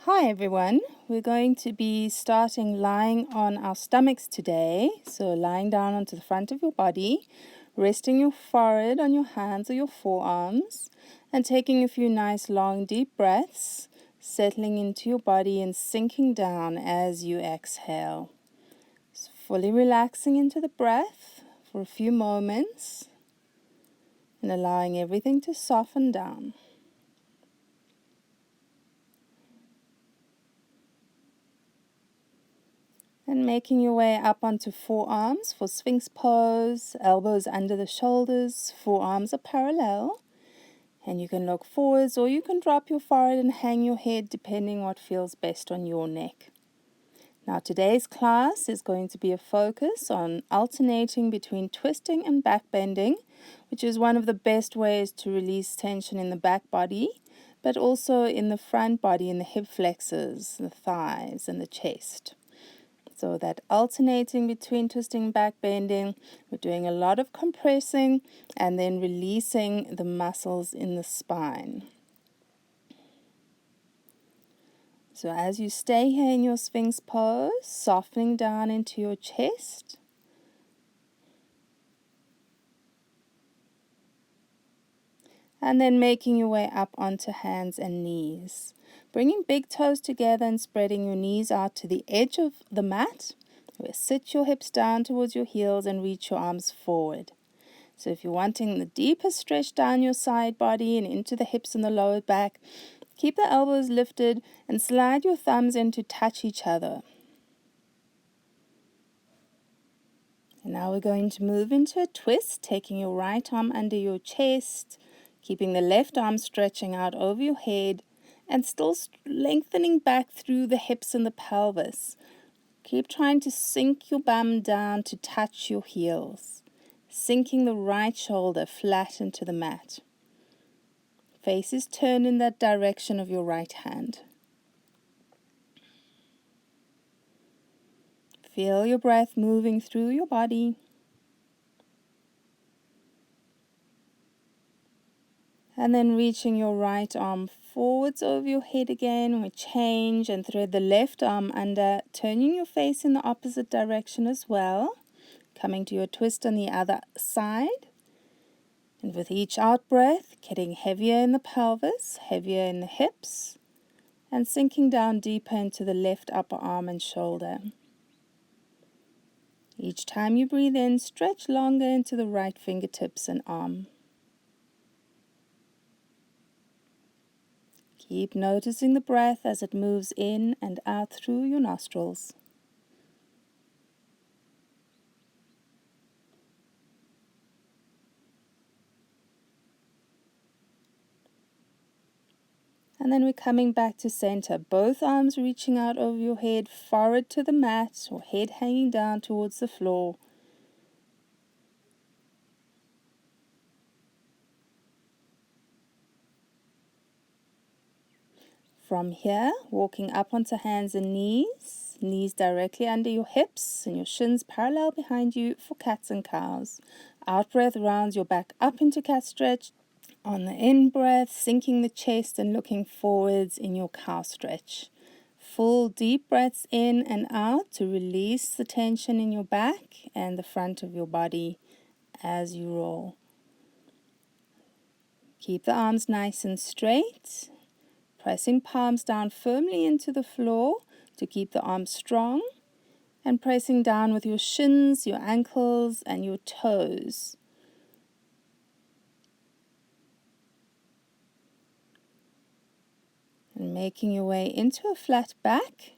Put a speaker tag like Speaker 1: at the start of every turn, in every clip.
Speaker 1: Hi everyone, we're going to be starting lying on our stomachs today. So lying down onto the front of your body, resting your forehead on your hands or your forearms, and taking a few nice long deep breaths, settling into your body and sinking down as you exhale. So fully relaxing into the breath for a few moments and allowing everything to soften down. And making your way up onto forearms for Sphinx pose, elbows under the shoulders, forearms are parallel. And you can look forwards or you can drop your forehead and hang your head depending what feels best on your neck. Now today's class is going to be a focus on alternating between twisting and back bending, which is one of the best ways to release tension in the back body, but also in the front body, in the hip flexors, the thighs, and the chest. So that alternating between twisting and back bending, we're doing a lot of compressing and then releasing the muscles in the spine. So as you stay here in your Sphinx pose, softening down into your chest. And then making your way up onto hands and knees. Bringing big toes together and spreading your knees out to the edge of the mat. Sit your hips down towards your heels and reach your arms forward. So if you're wanting the deepest stretch down your side body and into the hips and the lower back, keep the elbows lifted and slide your thumbs in to touch each other. And now we're going to move into a twist, taking your right arm under your chest, keeping the left arm stretching out over your head, and still lengthening back through the hips and the pelvis. Keep trying to sink your bum down to touch your heels, sinking the right shoulder flat into the mat. Face is turned in that direction of your right hand. Feel your breath moving through your body. And then reaching your right arm forwards over your head again. We change and thread the left arm under, turning your face in the opposite direction as well. Coming to your twist on the other side. And with each out breath, getting heavier in the pelvis, heavier in the hips, and sinking down deeper into the left upper arm and shoulder. Each time you breathe in, stretch longer into the right fingertips and arm. Keep noticing the breath as it moves in and out through your nostrils. And then we're coming back to center. Both arms reaching out over your head, forehead to the mat, or head hanging down towards the floor. From here, walking up onto hands and knees, knees directly under your hips and your shins parallel behind you for cats and cows. Out breath rounds your back up into cat stretch. On the in breath, sinking the chest and looking forwards in your cow stretch. Full deep breaths in and out to release the tension in your back and the front of your body as you roll. Keep the arms nice and straight. Pressing palms down firmly into the floor to keep the arms strong, and pressing down with your shins, your ankles, and your toes. And making your way into a flat back.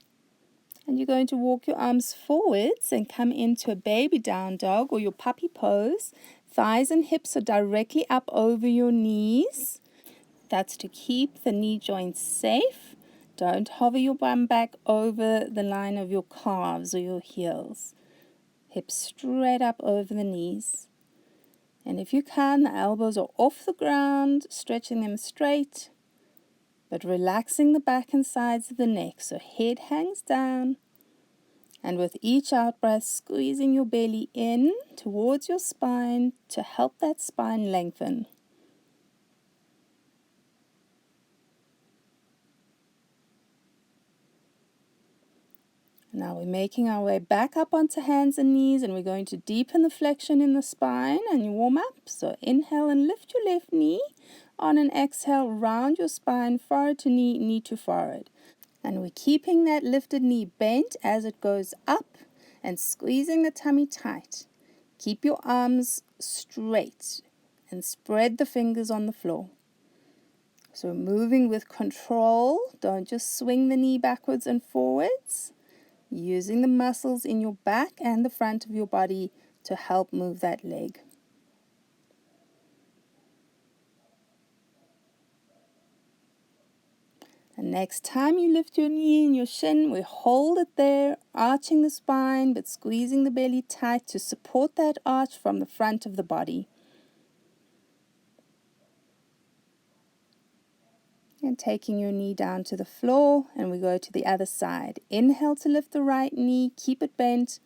Speaker 1: And you're going to walk your arms forwards and come into a baby down dog or your puppy pose. Thighs and hips are directly up over your knees. That's to keep the knee joints safe. Don't hover your bum back over the line of your calves or your heels. Hips straight up over the knees. And if you can, the elbows are off the ground, stretching them straight, but relaxing the back and sides of the neck. So head hangs down. And with each out breath, squeezing your belly in towards your spine to help that spine lengthen. Now we're making our way back up onto hands and knees, and we're going to deepen the flexion in the spine and you warm up. So inhale and lift your left knee. On an exhale, round your spine, forehead to knee, knee to forehead. And we're keeping that lifted knee bent as it goes up and squeezing the tummy tight. Keep your arms straight and spread the fingers on the floor. So moving with control, don't just swing the knee backwards and forwards. Using the muscles in your back and the front of your body to help move that leg. And next time you lift your knee and your shin, we hold it there, arching the spine but squeezing the belly tight to support that arch from the front of the body. And taking your knee down to the floor, and we go to the other side. Inhale to lift the right knee, keep it bent.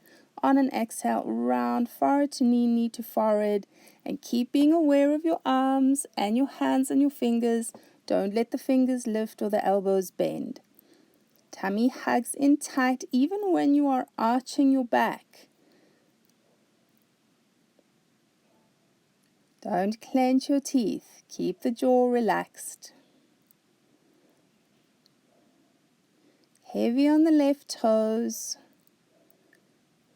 Speaker 1: On an exhale, round forehead to knee, knee to forehead, and keep being aware of your arms and your hands and your fingers. Don't let the fingers lift or the elbows bend. Tummy hugs in tight even when you are arching your back. Don't clench your teeth. Keep the jaw relaxed. Heavy on the left toes.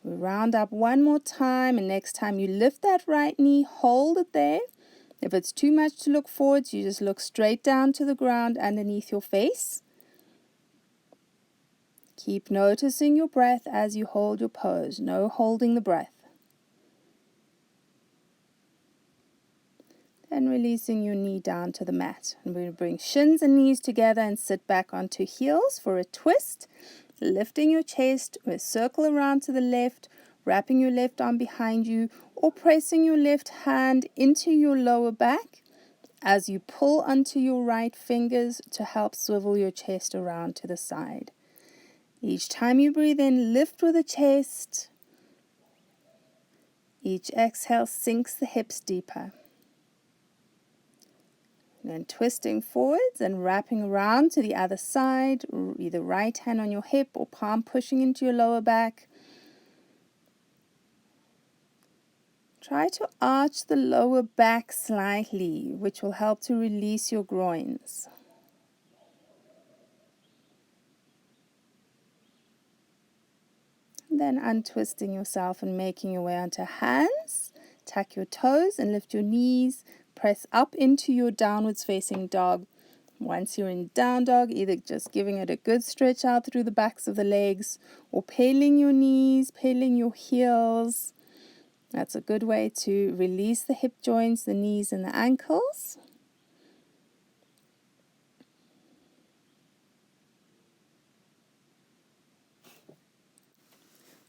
Speaker 1: We round up one more time, and next time you lift that right knee, hold it there. If it's too much to look forwards, you just look straight down to the ground underneath your face. Keep noticing your breath as you hold your pose. No holding the breath. Then releasing your knee down to the mat. And we're going to bring shins and knees together and sit back onto heels for a twist. Lifting your chest, we circle around to the left, wrapping your left arm behind you, or pressing your left hand into your lower back as you pull onto your right fingers to help swivel your chest around to the side. Each time you breathe in, lift with the chest. Each exhale sinks the hips deeper. And then twisting forwards and wrapping around to the other side, either right hand on your hip or palm pushing into your lower back. Try to arch the lower back slightly, which will help to release your groins. And then untwisting yourself and making your way onto hands. Tuck your toes and lift your knees. Press up into your downwards facing dog. Once you're in down dog, either just giving it a good stretch out through the backs of the legs or pedaling your knees, pedaling your heels. That's a good way to release the hip joints, the knees and the ankles.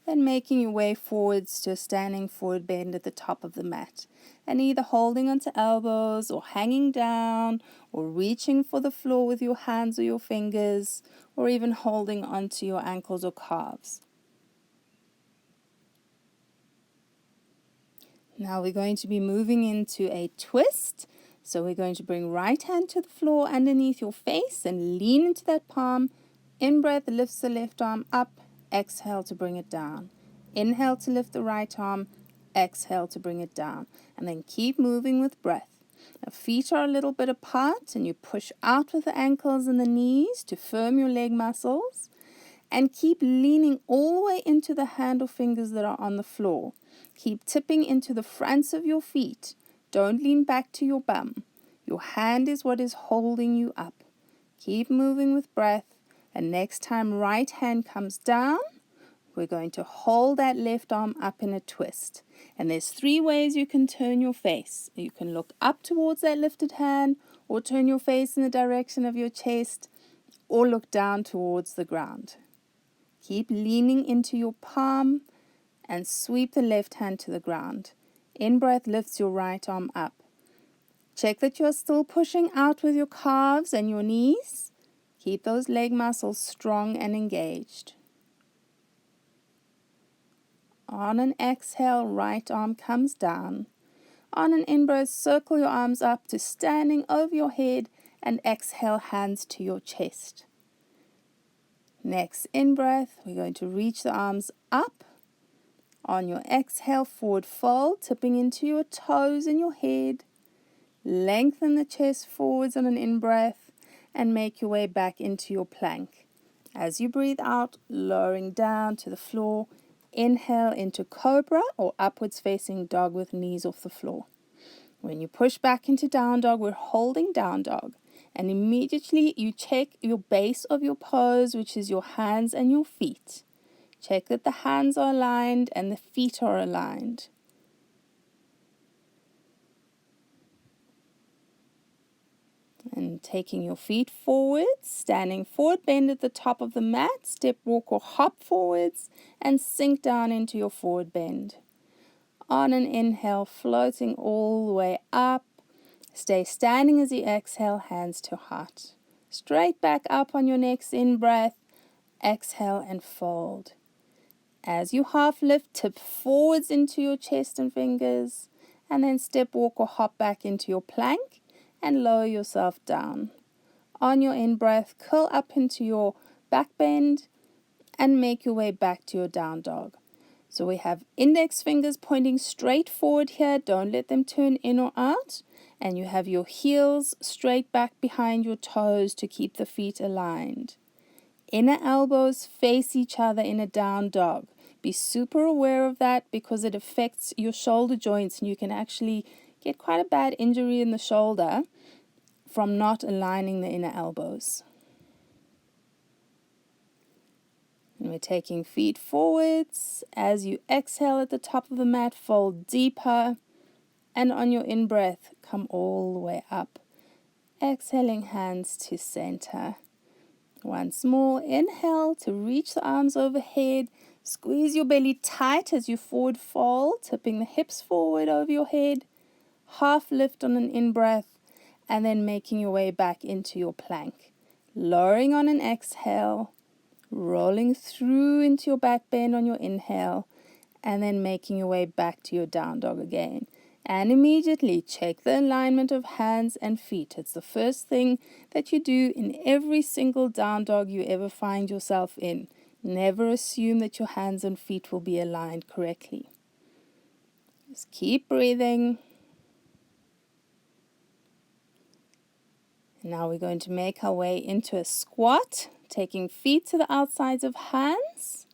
Speaker 1: Then making your way forwards to a standing forward bend at the top of the mat. And either holding onto elbows or hanging down or reaching for the floor with your hands or your fingers or even holding onto your ankles or calves. Now we're going to be moving into a twist. So we're going to bring right hand to the floor underneath your face and lean into that palm. In-breath lifts the left arm up. Exhale to bring it down. Inhale to lift the right arm. Exhale to bring it down. And then keep moving with breath. Now feet are a little bit apart and you push out with the ankles and the knees to firm your leg muscles. And keep leaning all the way into the hand or fingers that are on the floor. Keep tipping into the fronts of your feet. Don't lean back to your bum. Your hand is what is holding you up. Keep moving with breath. And next time right hand comes down, we're going to hold that left arm up in a twist. And there's 3 ways you can turn your face. You can look up towards that lifted hand, or turn your face in the direction of your chest, or look down towards the ground. Keep leaning into your palm and sweep the left hand to the ground. In-breath lifts your right arm up. Check that you're still pushing out with your calves and your knees. Keep those leg muscles strong and engaged. On an exhale, right arm comes down. On an in-breath, circle your arms up to standing over your head and exhale, hands to your chest. Next in-breath, we're going to reach the arms up. On your exhale, forward fold, tipping into your toes and your head. Lengthen the chest forwards on an in-breath and make your way back into your plank. As you breathe out, lowering down to the floor, inhale into cobra or upwards facing dog with knees off the floor. When you push back into down dog, we're holding down dog. And immediately you check your base of your pose, which is your hands and your feet. Check that the hands are aligned and the feet are aligned. And taking your feet forwards, standing forward, bend at the top of the mat, step, walk or hop forwards and sink down into your forward bend. On an inhale, floating all the way up. Stay standing as you exhale, hands to heart. Straight back up on your next in-breath. Exhale and fold. As you half lift, tip forwards into your chest and fingers. And then step, walk or hop back into your plank and lower yourself down. On your in-breath, curl up into your back bend and make your way back to your down dog. So we have index fingers pointing straight forward here. Don't let them turn in or out. And you have your heels straight back behind your toes to keep the feet aligned. Inner elbows face each other in a down dog. Be super aware of that because it affects your shoulder joints and you can actually get quite a bad injury in the shoulder from not aligning the inner elbows. And we're taking feet forwards. As you exhale at the top of the mat, fold deeper. And on your in-breath, come all the way up. Exhaling, hands to center. Once more, inhale to reach the arms overhead. Squeeze your belly tight as you forward fold, tipping the hips forward over your head. Half lift on an in-breath, and then making your way back into your plank. Lowering on an exhale. Rolling through into your back bend on your inhale and then making your way back to your down dog again. And immediately check the alignment of hands and feet. It's the first thing that you do in every single down dog you ever find yourself in. Never assume that your hands and feet will be aligned correctly. Just keep breathing. Now we're going to make our way into a squat. Taking feet to the outsides of hands.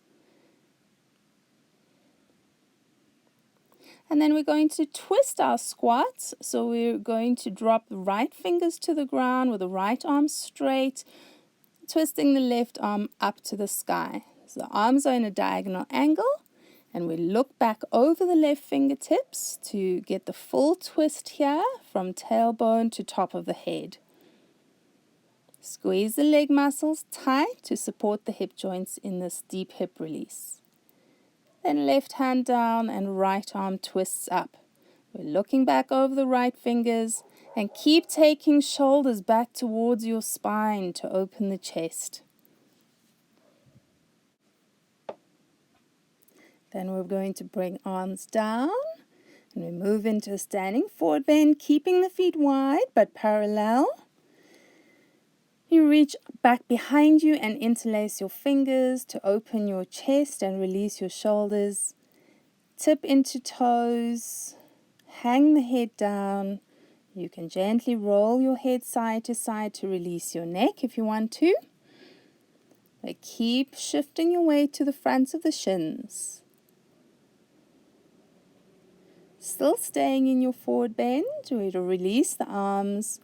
Speaker 1: And then we're going to twist our squats. So we're going to drop the right fingers to the ground with the right arm straight, twisting the left arm up to the sky. So the arms are in a diagonal angle. And we look back over the left fingertips to get the full twist here from tailbone to top of the head. Squeeze the leg muscles tight to support the hip joints in this deep hip release. Then left hand down and right arm twists up. We're looking back over the right fingers and keep taking shoulders back towards your spine to open the chest. Then we're going to bring arms down and we move into a standing forward bend, keeping the feet wide but parallel. You reach back behind you and interlace your fingers to open your chest and release your shoulders. Tip into toes, hang the head down. You can gently roll your head side to side to release your neck if you want to. But keep shifting your weight to the fronts of the shins. Still staying in your forward bend, we're to release the arms.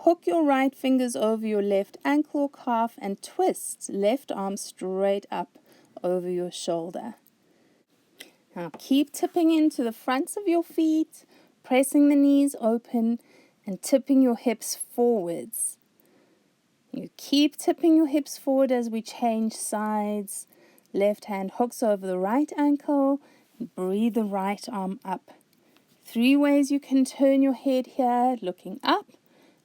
Speaker 1: Hook your right fingers over your left ankle or calf and twist left arm straight up over your shoulder. Now keep tipping into the fronts of your feet, pressing the knees open and tipping your hips forwards. You keep tipping your hips forward as we change sides. Left hand hooks over the right ankle. Breathe the right arm up. 3 ways you can turn your head here, looking up,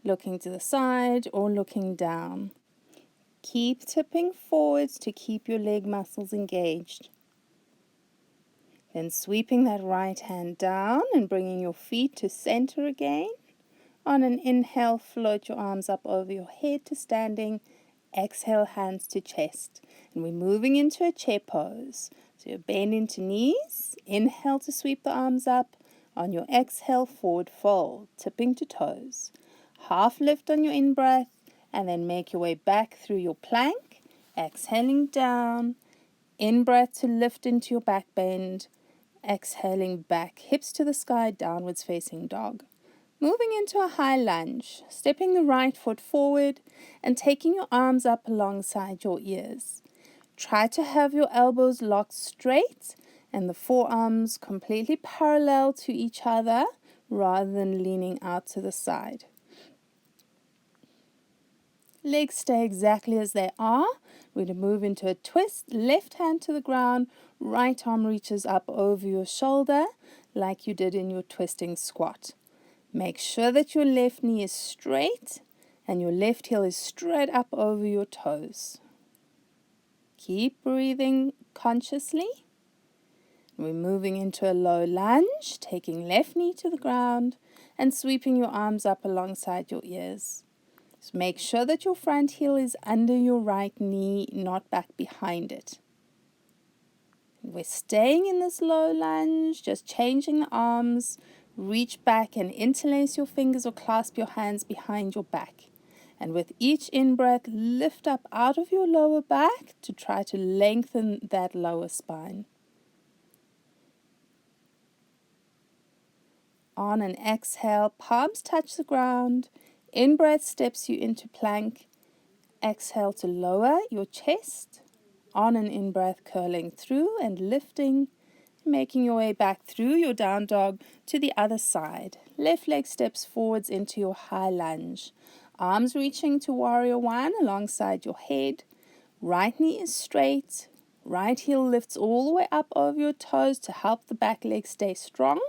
Speaker 1: looking to the side, or looking down. Keep tipping forwards to keep your leg muscles engaged. Then sweeping that right hand down and bringing your feet to center again. On an inhale, float your arms up over your head to standing. exhale, hands to chest. And we're moving into a chair pose. So you're bending to knees, inhale to sweep the arms up. On your exhale, forward fold, tipping to toes. Half lift on your in-breath, and then make your way back through your plank, exhaling down. In-breath to lift into your back bend, exhaling back, hips to the sky, downwards facing dog. Moving into a high lunge, stepping the right foot forward and taking your arms up alongside your ears. Try to have your elbows locked straight and the forearms completely parallel to each other rather than leaning out to the side. Legs stay exactly as they are. We're going to move into a twist, left hand to the ground, right arm reaches up over your shoulder like you did in your twisting squat. Make sure that your left knee is straight and your left heel is straight up over your toes. Keep breathing consciously. We're moving into a low lunge, taking left knee to the ground and sweeping your arms up alongside your ears. So make sure that your front heel is under your right knee, not back behind it. We're staying in this low lunge, just changing the arms. Reach back and interlace your fingers or clasp your hands behind your back. And with each in-breath, lift up out of your lower back to try to lengthen that lower spine. On an exhale, palms touch the ground. In-breath steps you into plank. Exhale to lower your chest. On an in-breath, curling through and lifting. Making your way back through your down dog to the other side. Left leg steps forwards into your high lunge. Arms reaching to warrior one alongside your head. Right knee is straight. Right heel lifts all the way up over your toes to help the back leg stay strong.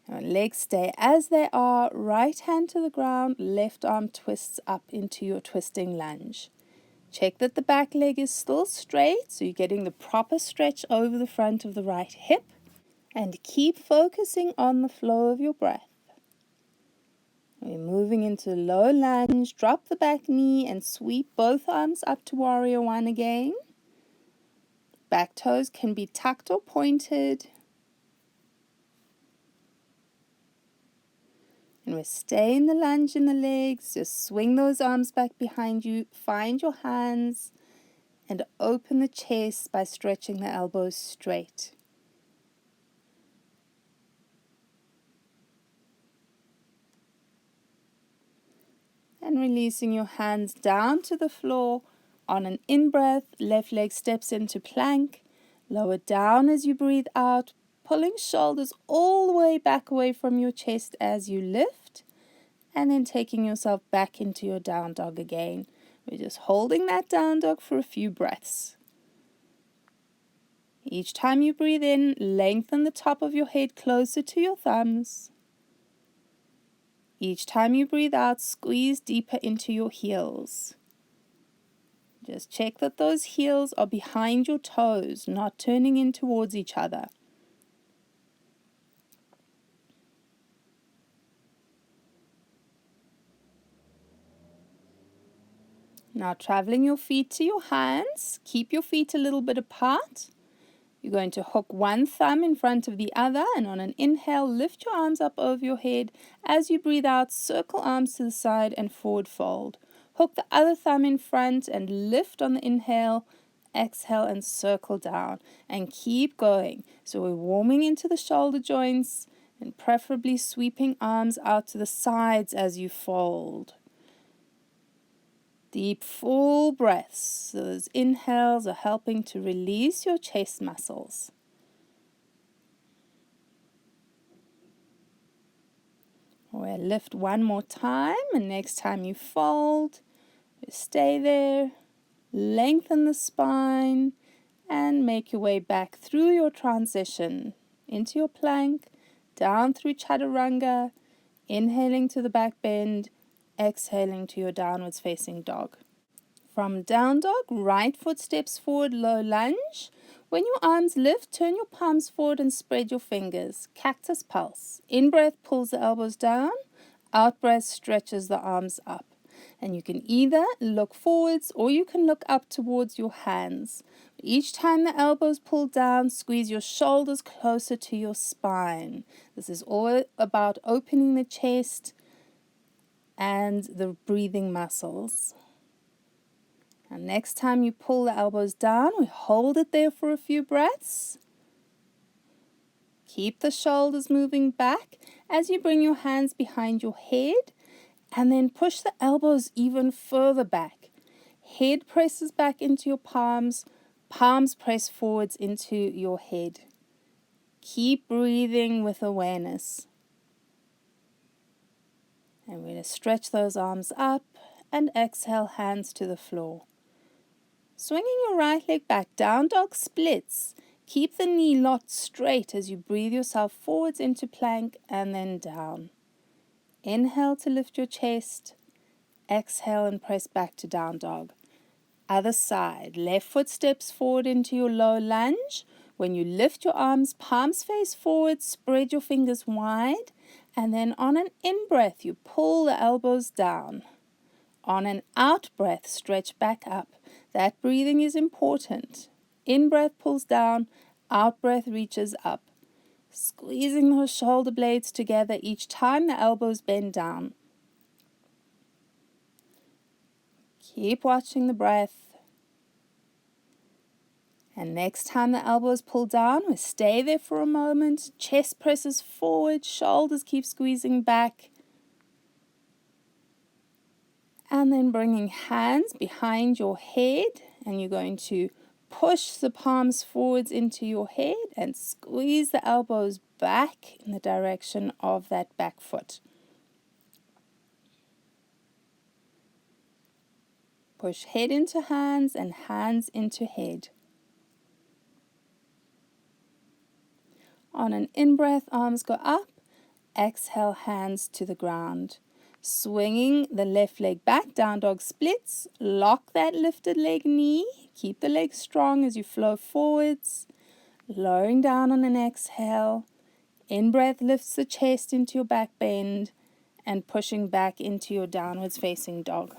Speaker 1: Legs stay as they are. Right hand to the ground. Left arm twists up into your twisting lunge. Check that the back leg is still straight, so you're getting the proper stretch over the front of the right hip. And keep focusing on the flow of your breath. We're moving into low lunge. Drop the back knee and sweep both arms up to warrior one again. Back toes can be tucked or pointed. And we're staying the lunge in the legs. Just swing those arms back behind you. Find your hands and open the chest by stretching the elbows straight. And releasing your hands down to the floor. On an in-breath, left leg steps into plank. Lower down as you breathe out, pulling shoulders all the way back away from your chest as you lift. And then taking yourself back into your down dog again. We're just holding that down dog for a few breaths. Each time you breathe in, lengthen the top of your head closer to your thumbs. Each time you breathe out, squeeze deeper into your heels. Just check that those heels are behind your toes, not turning in towards each other. Now traveling your feet to your hands, keep your feet a little bit apart. You're going to hook one thumb in front of the other, and on an inhale, lift your arms up over your head. As you breathe out, circle arms to the side and forward fold. Hook the other thumb in front and lift on the inhale. Exhale and circle down. And keep going. So we're warming into the shoulder joints and preferably sweeping arms out to the sides as you fold. Deep, full breaths. Those inhales are helping to release your chest muscles. We'll lift one more time, and next time you fold, stay there, lengthen the spine, and make your way back through your transition into your plank, down through chaturanga, inhaling to the back bend, exhaling to your downwards facing dog. From down dog, right foot steps forward, low lunge. When your arms lift, turn your palms forward and spread your fingers. Cactus pulse. In breath pulls the elbows down. Out breath stretches the arms up. And you can either look forwards or you can look up towards your hands. Each time the elbows pull down, squeeze your shoulders closer to your spine. This is all about opening the chest and the breathing muscles. And next time you pull the elbows down, we hold it there for a few breaths. Keep the shoulders moving back as you bring your hands behind your head, and then push the elbows even further back. Head presses back into your palms, palms press forwards into your head. Keep breathing with awareness. And we're going to stretch those arms up and exhale, hands to the floor. Swinging your right leg back, down dog splits. Keep the knee locked straight as you breathe yourself forwards into plank and then down. Inhale to lift your chest. Exhale and press back to down dog. Other side, left foot steps forward into your low lunge. When you lift your arms, palms face forward, spread your fingers wide, and then on an in-breath, you pull the elbows down. On an out-breath, stretch back up. That breathing is important. In-breath pulls down, out-breath reaches up. Squeezing those shoulder blades together each time the elbows bend down. Keep watching the breath. And next time the elbows pull down, we stay there for a moment. Chest presses forward, shoulders keep squeezing back. And then bringing hands behind your head, and you're going to push the palms forwards into your head and squeeze the elbows back in the direction of that back foot. Push head into hands and hands into head. On an in-breath, arms go up. Exhale, hands to the ground. Swinging the left leg back, down dog splits. Lock that lifted leg knee. Keep the leg strong as you flow forwards. Lowering down on an exhale. In-breath lifts the chest into your back bend and pushing back into your downwards facing dog.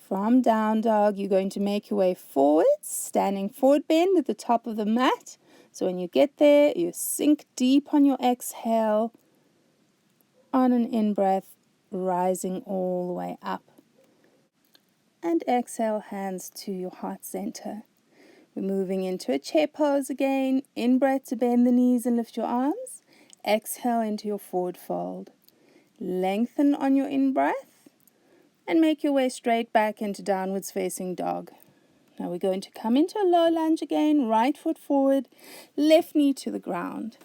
Speaker 1: From down dog, you're going to make your way forwards, standing forward bend at the top of the mat. So when you get there, you sink deep on your exhale. On an in-breath, rising all the way up. And exhale, hands to your heart center. We're moving into a chair pose again. In-breath to bend the knees and lift your arms. Exhale into your forward fold. Lengthen on your in-breath. And make your way straight back into downwards facing dog. Now we're going to come into a low lunge again, right foot forward, left knee to the ground.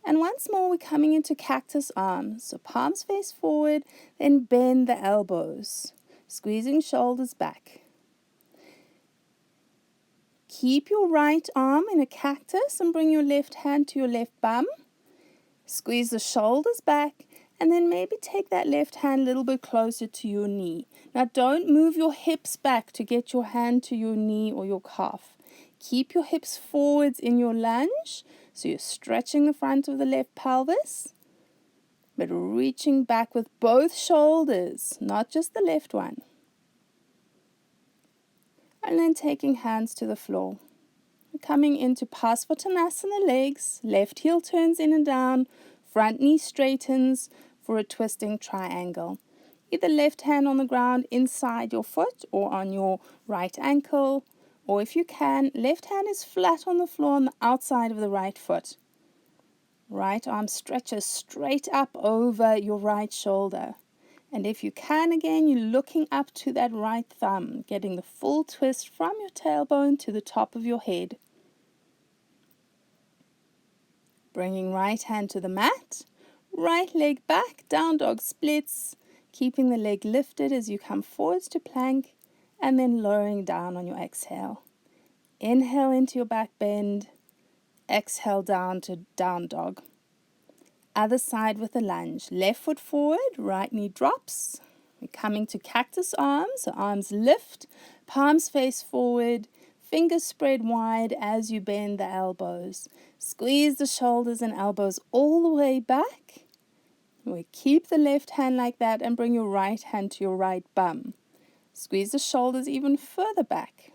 Speaker 1: And once more we're coming into cactus arms. So palms face forward, then bend the elbows, squeezing shoulders back. Keep your right arm in a cactus and bring your left hand to your left bum. Squeeze the shoulders back. And then maybe take that left hand a little bit closer to your knee. Now don't move your hips back to get your hand to your knee or your calf. Keep your hips forwards in your lunge. So you're stretching the front of the left pelvis. But reaching back with both shoulders, not just the left one. And then taking hands to the floor. Coming into Pasvatanasana legs. Left heel turns in and down. Front knee straightens for a twisting triangle. Either left hand on the ground inside your foot or on your right ankle. Or if you can, left hand is flat on the floor on the outside of the right foot. Right arm stretches straight up over your right shoulder. And if you can, again, you're looking up to that right thumb, getting the full twist from your tailbone to the top of your head. Bringing right hand to the mat, right leg back, down dog splits, keeping the leg lifted as you come forwards to plank, and then lowering down on your exhale. Inhale into your back bend, exhale down to down dog. Other side with a lunge. Left foot forward, right knee drops. We're coming to cactus arms, so arms lift, palms face forward, fingers spread wide as you bend the elbows. Squeeze the shoulders and elbows all the way back. We keep the left hand like that and bring your right hand to your right bum. Squeeze the shoulders even further back.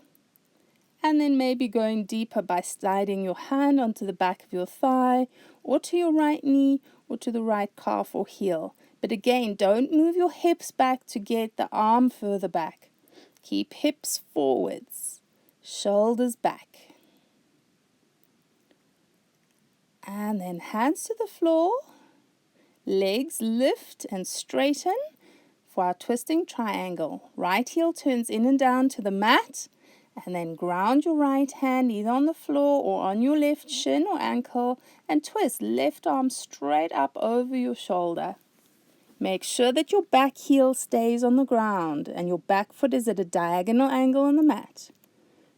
Speaker 1: And then maybe going deeper by sliding your hand onto the back of your thigh, or to your right knee, or to the right calf or heel. But again, don't move your hips back to get the arm further back. Keep hips forwards, shoulders back. And then hands to the floor, legs lift and straighten for our twisting triangle. Right heel turns in and down to the mat. And then ground your right hand either on the floor or on your left shin or ankle and twist left arm straight up over your shoulder. Make sure that your back heel stays on the ground and your back foot is at a diagonal angle on the mat.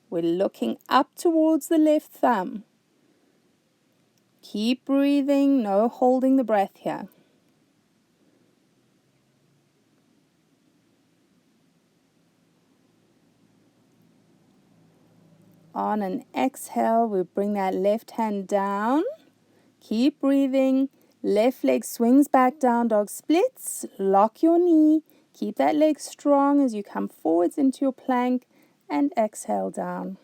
Speaker 1: We're looking up towards the left thumb. Keep breathing, no holding the breath here. On an exhale, we bring that left hand down. Keep breathing. Left leg swings back, down dog splits. Lock your knee. Keep that leg strong as you come forwards into your plank and exhale down.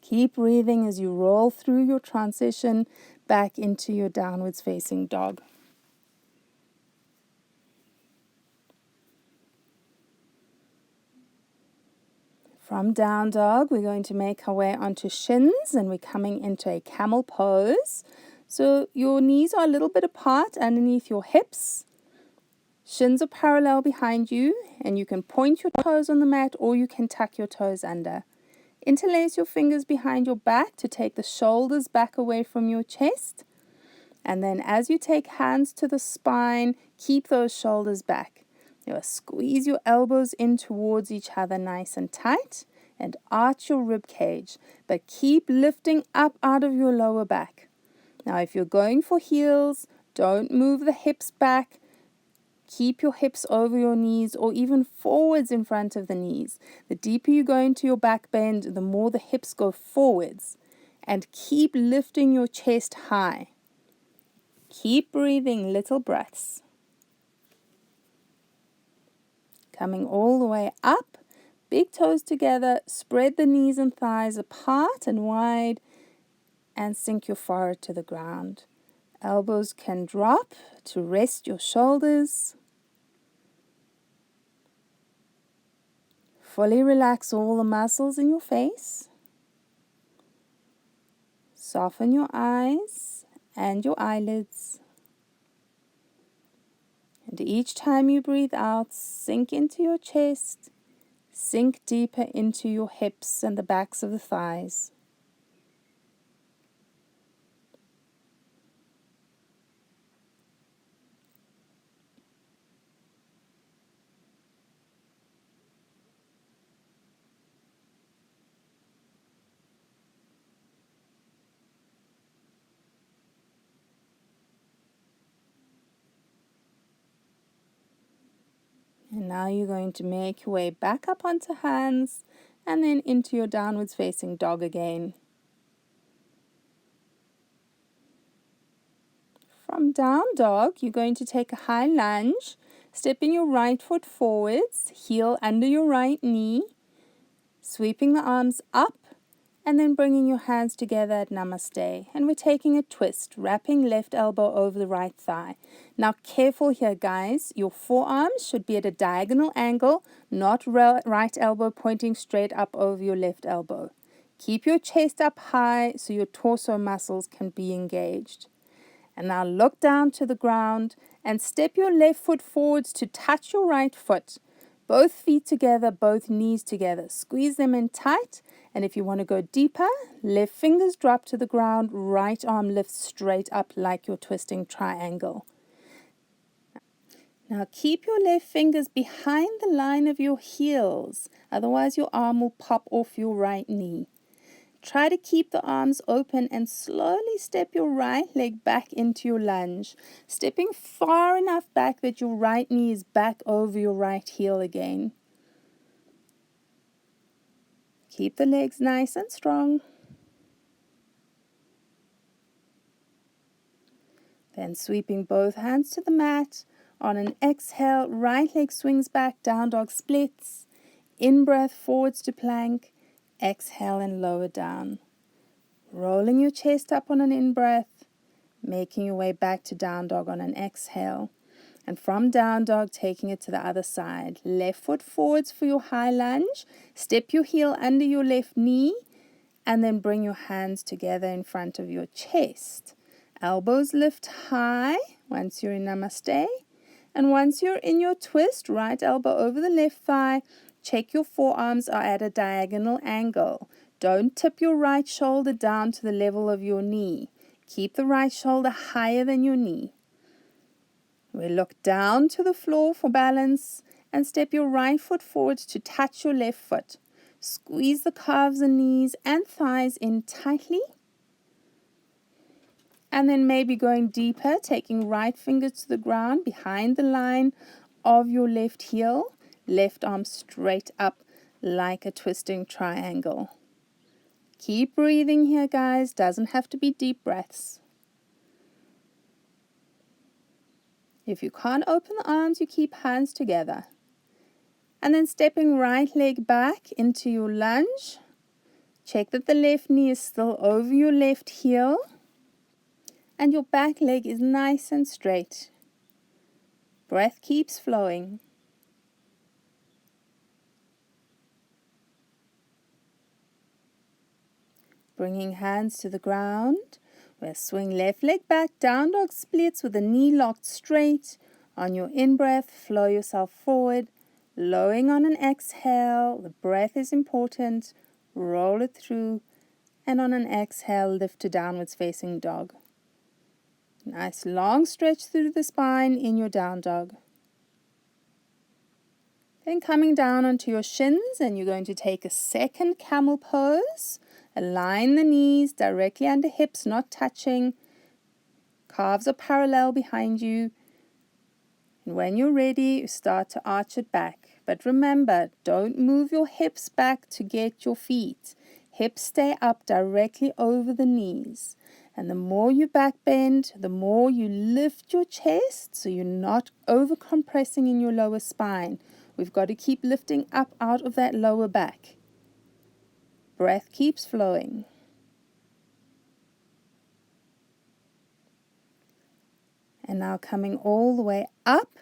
Speaker 1: Keep breathing as you roll through your transition back into your downwards facing dog. From down dog, we're going to make our way onto shins and we're coming into a camel pose. So your knees are a little bit apart underneath your hips. Shins are parallel behind you and you can point your toes on the mat or you can tuck your toes under. Interlace your fingers behind your back to take the shoulders back away from your chest. And then as you take hands to the spine, keep those shoulders back. Squeeze your elbows in towards each other nice and tight and arch your rib cage, but keep lifting up out of your lower back. Now, if you're going for heels, don't move the hips back. Keep your hips over your knees or even forwards in front of the knees. The deeper you go into your back bend, the more the hips go forwards. And keep lifting your chest high. Keep breathing little breaths. Coming all the way up, big toes together, spread the knees and thighs apart and wide, and sink your forehead to the ground. Elbows can drop to rest your shoulders. Fully relax all the muscles in your face. Soften your eyes and your eyelids. And each time you breathe out, sink into your chest, sink deeper into your hips and the backs of the thighs. And now you're going to make your way back up onto hands and then into your downwards facing dog again. From down dog, you're going to take a high lunge, stepping your right foot forwards, heel under your right knee, sweeping the arms up, and then bringing your hands together at Namaste. And we're taking a twist, wrapping left elbow over the right thigh. Now careful here, guys. Your forearms should be at a diagonal angle, not right elbow pointing straight up over your left elbow. Keep your chest up high so your torso muscles can be engaged. And now look down to the ground and step your left foot forwards to touch your right foot. Both feet together, both knees together. Squeeze them in tight. And if you want to go deeper, left fingers drop to the ground, right arm lifts straight up like you're twisting triangle. Now keep your left fingers behind the line of your heels. Otherwise your arm will pop off your right knee. Try to keep the arms open and slowly step your right leg back into your lunge, stepping far enough back that your right knee is back over your right heel again. Keep the legs nice and strong. Then sweeping both hands to the mat. On an exhale, right leg swings back, down dog splits. In-breath, forwards to plank. Exhale and lower down. Rolling your chest up on an in-breath. Making your way back to down dog on an exhale. And from down dog, taking it to the other side. Left foot forwards for your high lunge. Step your heel under your left knee. And then bring your hands together in front of your chest. Elbows lift high once you're in Namaste. And once you're in your twist, right elbow over the left thigh, check your forearms are at a diagonal angle. Don't tip your right shoulder down to the level of your knee. Keep the right shoulder higher than your knee. We look down to the floor for balance and step your right foot forward to touch your left foot. Squeeze the calves and knees and thighs in tightly. And then maybe going deeper, taking right finger to the ground behind the line of your left heel. Left arm straight up like a twisting triangle. Keep breathing here, guys. Doesn't have to be deep breaths. If you can't open the arms, you keep hands together. And then stepping right leg back into your lunge. Check that the left knee is still over your left heel. And your back leg is nice and straight. Breath keeps flowing. Bringing hands to the ground. We'll swing left leg back, down dog splits with the knee locked straight. On your in-breath, flow yourself forward. Lowering on an exhale. The breath is important. Roll it through. And on an exhale, lift to downwards facing dog. Nice long stretch through the spine in your down dog. Then coming down onto your shins, and you're going to take a second camel pose. Align the knees directly under hips, not touching. Calves are parallel behind you. And when you're ready, you start to arch it back. But remember, don't move your hips back to get your feet. Hips stay up directly over the knees. And the more you back bend, the more you lift your chest so you're not over compressing in your lower spine. We've got to keep lifting up out of that lower back. Breath keeps flowing. And now coming all the way up,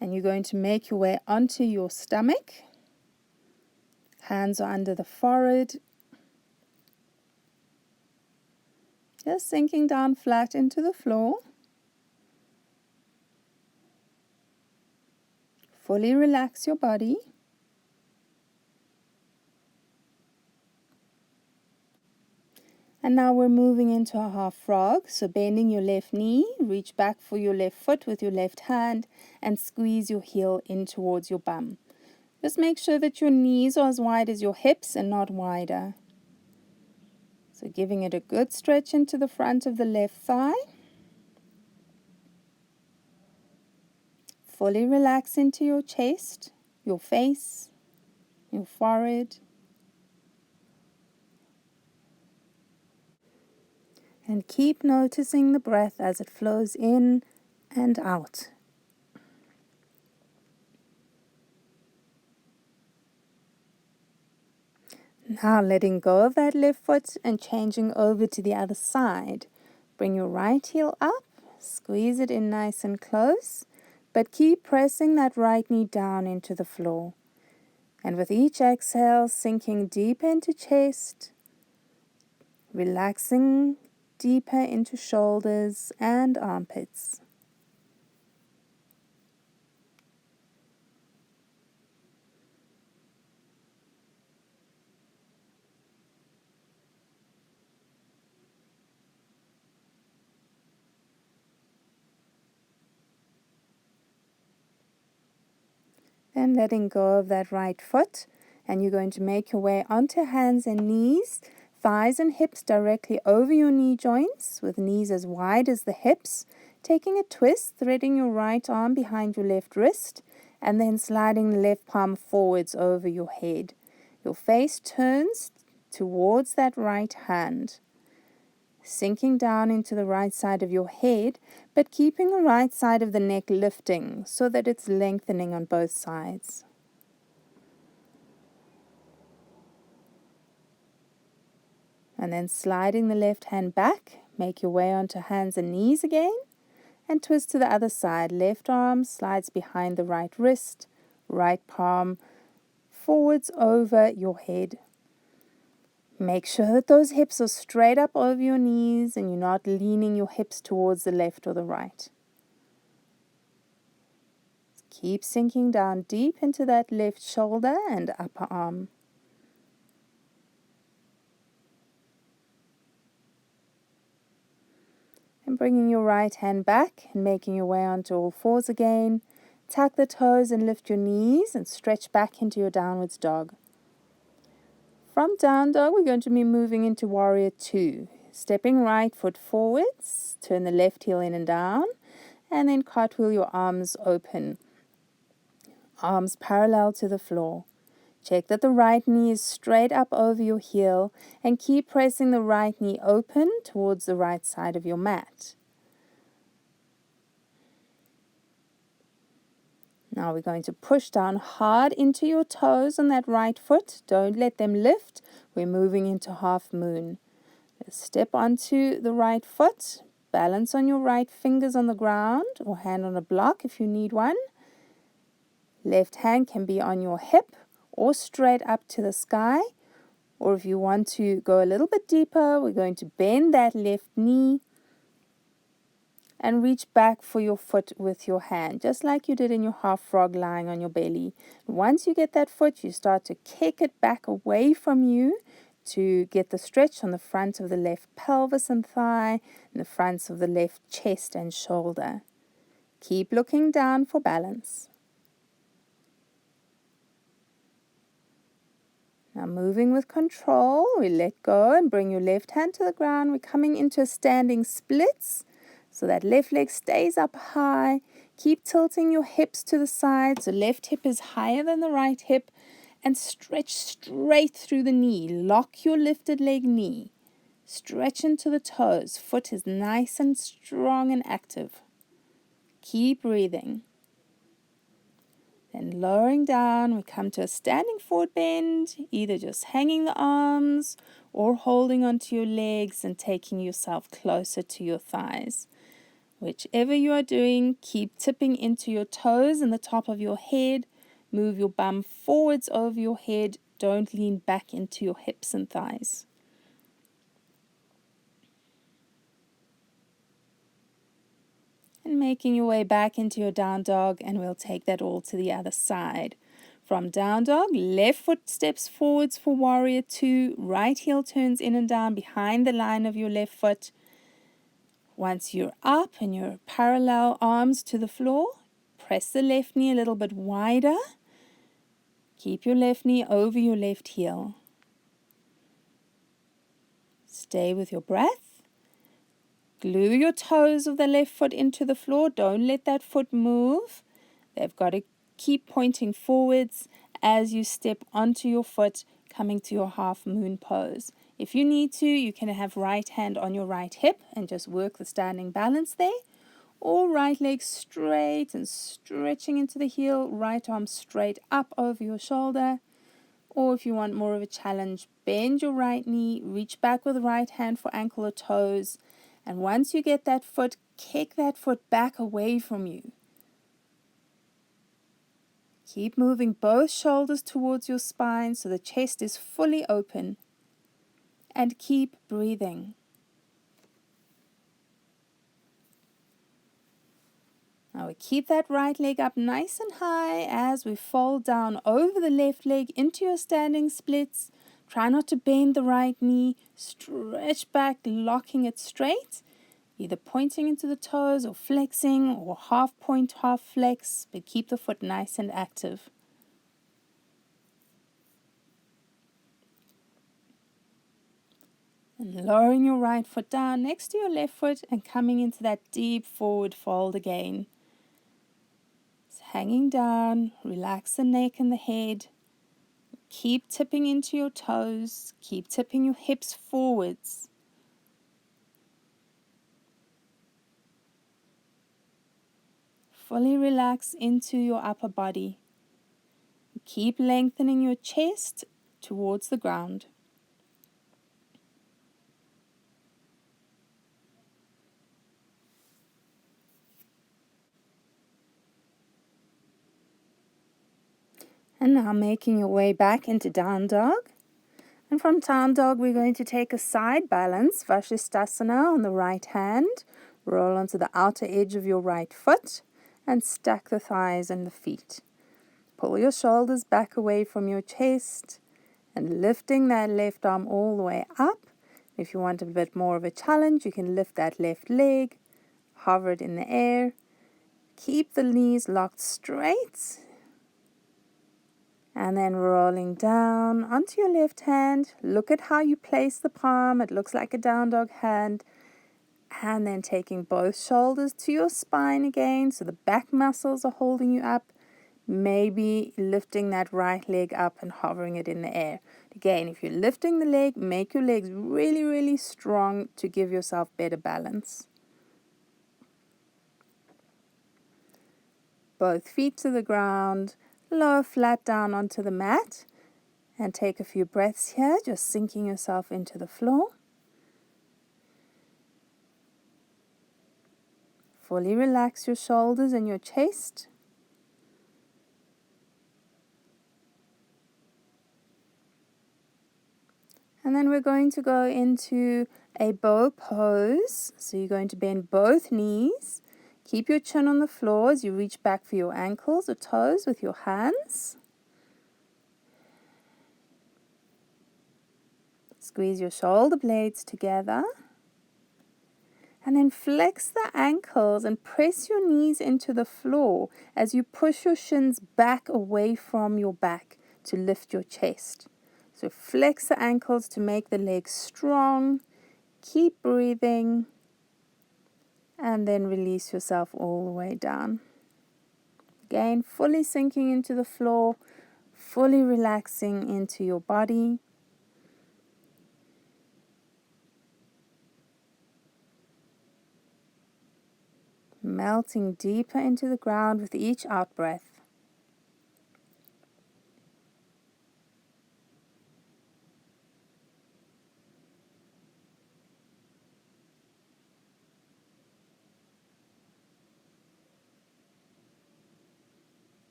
Speaker 1: and you're going to make your way onto your stomach. Hands are under the forehead. Just sinking down flat into the floor. Fully relax your body. And now we're moving into a half frog. So bending your left knee, reach back for your left foot with your left hand and squeeze your heel in towards your bum. Just make sure that your knees are as wide as your hips and not wider. So giving it a good stretch into the front of the left thigh. Fully relax into your chest, your face, your forehead. And keep noticing the breath as it flows in and out. Now letting go of that left foot and changing over to the other side. Bring your right heel up, squeeze it in nice and close, but keep pressing that right knee down into the floor. And with each exhale, sinking deeper into chest, relaxing deeper into shoulders and armpits. Then letting go of that right foot, and you're going to make your way onto hands and knees, thighs and hips directly over your knee joints, with knees as wide as the hips, taking a twist, threading your right arm behind your left wrist, and then sliding the left palm forwards over your head. Your face turns towards that right hand, sinking down into the right side of your head, but keeping the right side of the neck lifting so that it's lengthening on both sides. And then sliding the left hand back, make your way onto hands and knees again, and twist to the other side. Left arm slides behind the right wrist, right palm forwards over your head. Make sure that those hips are straight up over your knees and you're not leaning your hips towards the left or the right. Keep sinking down deep into that left shoulder and upper arm. And bringing your right hand back and making your way onto all fours again. Tuck the toes and lift your knees and stretch back into your downwards dog. From down dog, we're going to be moving into warrior two. Stepping right foot forwards, turn the left heel in and down, and then cartwheel your arms open. Arms parallel to the floor. Check that the right knee is straight up over your heel and keep pressing the right knee open towards the right side of your mat. Now we're going to push down hard into your toes on that right foot. Don't let them lift. We're moving into half moon. Step onto the right foot. Balance on your right fingers on the ground or hand on a block if you need one. Left hand can be on your hip or straight up to the sky. Or if you want to go a little bit deeper, we're going to bend that left knee and reach back for your foot with your hand, just like you did in your half frog lying on your belly. Once you get that foot, you start to kick it back away from you to get the stretch on the front of the left pelvis and thigh and the fronts of the left chest and shoulder. Keep looking down for balance. Now moving with control, we let go and bring your left hand to the ground. We're coming into a standing splits. So that left leg stays up high. Keep tilting your hips to the side. So left hip is higher than the right hip. And stretch straight through the knee. Lock your lifted leg knee. Stretch into the toes. Foot is nice and strong and active. Keep breathing. Then lowering down, we come to a standing forward bend. Either just hanging the arms or holding onto your legs and taking yourself closer to your thighs. Whichever you are doing, keep tipping into your toes and the top of your head. Move your bum forwards over your head. Don't lean back into your hips and thighs. And making your way back into your down dog, and we'll take that all to the other side. From down dog, left foot steps forwards for warrior two. Right heel turns in and down behind the line of your left foot. Once you're up and you're parallel arms to the floor, press the left knee a little bit wider. Keep your left knee over your left heel. Stay with your breath. Glue your toes of the left foot into the floor. Don't let that foot move. They've got to keep pointing forwards as you step onto your foot, coming to your half moon pose. If you need to, you can have right hand on your right hip and just work the standing balance there. Or right leg straight and stretching into the heel, right arm straight up over your shoulder. Or if you want more of a challenge, bend your right knee, reach back with the right hand for ankle or toes. And once you get that foot, kick that foot back away from you. Keep moving both shoulders towards your spine so the chest is fully open. And keep breathing. Now we keep that right leg up nice and high as we fold down over the left leg into your standing splits. Try not to bend the right knee. Stretch back, locking it straight. Either pointing into the toes or flexing or half point, half flex, but keep the foot nice and active. And lowering your right foot down next to your left foot and coming into that deep forward fold again. Hanging down, relax the neck and the head. Keep tipping into your toes. Keep tipping your hips forwards. Fully relax into your upper body. Keep lengthening your chest towards the ground. And now making your way back into down dog. And from down dog, we're going to take a side balance, Vashisthasana, on the right hand. Roll onto the outer edge of your right foot and stack the thighs and the feet. Pull your shoulders back away from your chest and lifting that left arm all the way up. If you want a bit more of a challenge, you can lift that left leg, hover it in the air. Keep the knees locked straight. And then rolling down onto your left hand. Look at how you place the palm. It looks like a down dog hand. And then taking both shoulders to your spine again, so the back muscles are holding you up. Maybe lifting that right leg up and hovering it in the air. Again, if you're lifting the leg, make your legs really, really strong to give yourself better balance. Both feet to the ground, lower flat down onto the mat. And take a few breaths here, just sinking yourself into the floor. Fully relax your shoulders and your chest. And then we're going to go into a bow pose. So you're going to bend both knees. Keep your chin on the floor as you reach back for your ankles or toes with your hands. Squeeze your shoulder blades together. And then flex the ankles and press your knees into the floor as you push your shins back away from your back to lift your chest. So flex the ankles to make the legs strong. Keep breathing. And then release yourself all the way down. Again, fully sinking into the floor, fully relaxing into your body. Melting deeper into the ground with each out breath.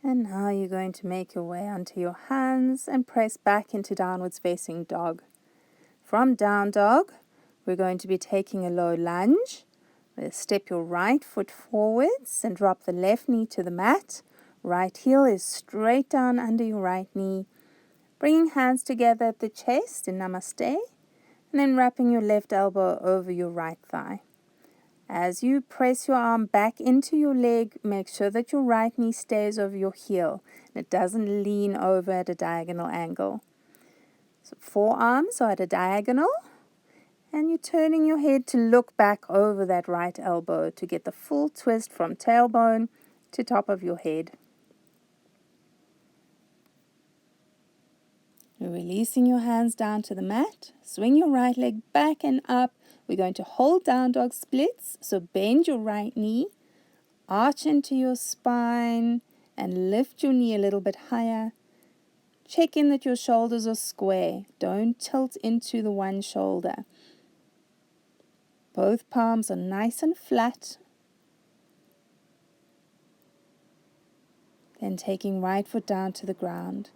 Speaker 1: And now you're going to make your way onto your hands and press back into downwards facing dog. From down dog, we're going to be taking a low lunge. We'll step your right foot forwards and drop the left knee to the mat. Right heel is straight down under your right knee. Bringing hands together at the chest in Namaste. And then wrapping your left elbow over your right thigh. As you press your arm back into your leg, make sure that your right knee stays over your heel and it doesn't lean over at a diagonal angle. So forearms are at a diagonal and you're turning your head to look back over that right elbow to get the full twist from tailbone to top of your head. You're releasing your hands down to the mat. Swing your right leg back and up. We're going to hold down dog splits. So bend your right knee, arch into your spine, and lift your knee a little bit higher. Check in that your shoulders are square. Don't tilt into the one shoulder. Both palms are nice and flat. Then taking right foot down to the ground.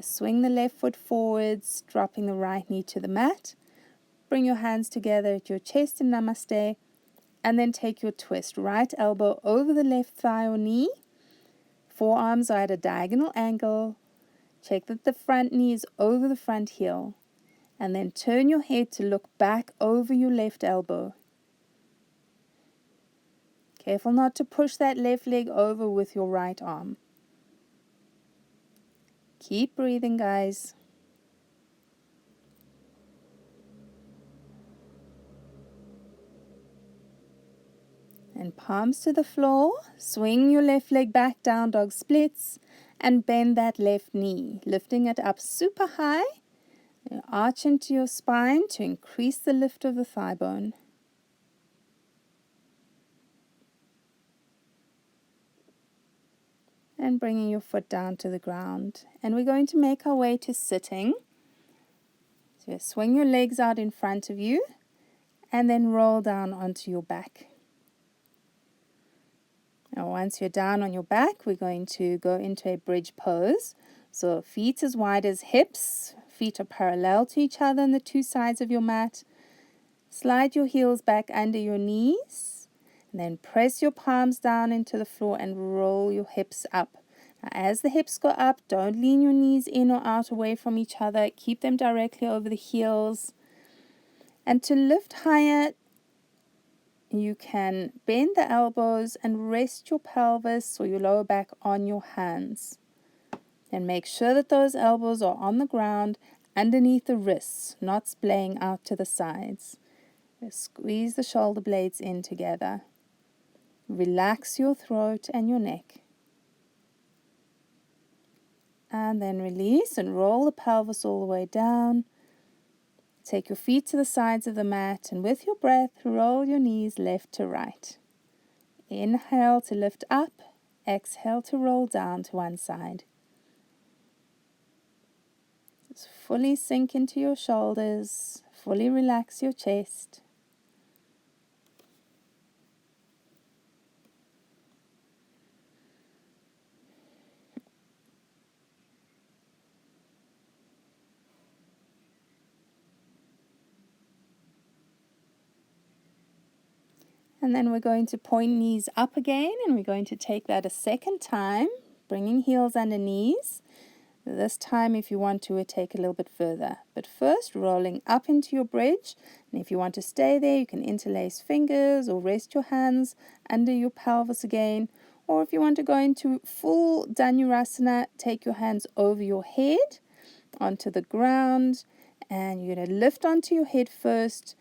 Speaker 1: Swing the left foot forwards, dropping the right knee to the mat. Bring your hands together at your chest in Namaste. And then take your twist. Right elbow over the left thigh or knee. Forearms are at a diagonal angle. Check that the front knee is over the front heel. And then turn your head to look back over your left elbow. Careful not to push that left leg over with your right arm. Keep breathing, guys. And palms to the floor. Swing your left leg back, down dog splits, and bend that left knee, lifting it up super high. Arch into your spine to increase the lift of the thigh bone. And bringing your foot down to the ground. And we're going to make our way to sitting. So swing your legs out in front of you and then roll down onto your back. Now once you're down on your back, we're going to go into a bridge pose. So feet as wide as hips, feet are parallel to each other on the two sides of your mat. Slide your heels back under your knees, and then press your palms down into the floor and roll your hips up. Now, as the hips go up, don't lean your knees in or out away from each other. Keep them directly over the heels. And to lift higher, you can bend the elbows and rest your pelvis or your lower back on your hands. And make sure that those elbows are on the ground underneath the wrists, not splaying out to the sides. Squeeze the shoulder blades in together. Relax your throat and your neck. And then release and roll the pelvis all the way down. Take your feet to the sides of the mat, and with your breath, roll your knees left to right. Inhale to lift up. Exhale to roll down to one side. Just fully sink into your shoulders. Fully relax your chest. And then we're going to point knees up again, and we're going to take that a second time, bringing heels under knees. This time, if you want to, we'll take a little bit further. But first, rolling up into your bridge. And if you want to stay there, you can interlace fingers or rest your hands under your pelvis again. Or if you want to go into full Dhanurasana, take your hands over your head onto the ground. And you're going to lift onto your head first,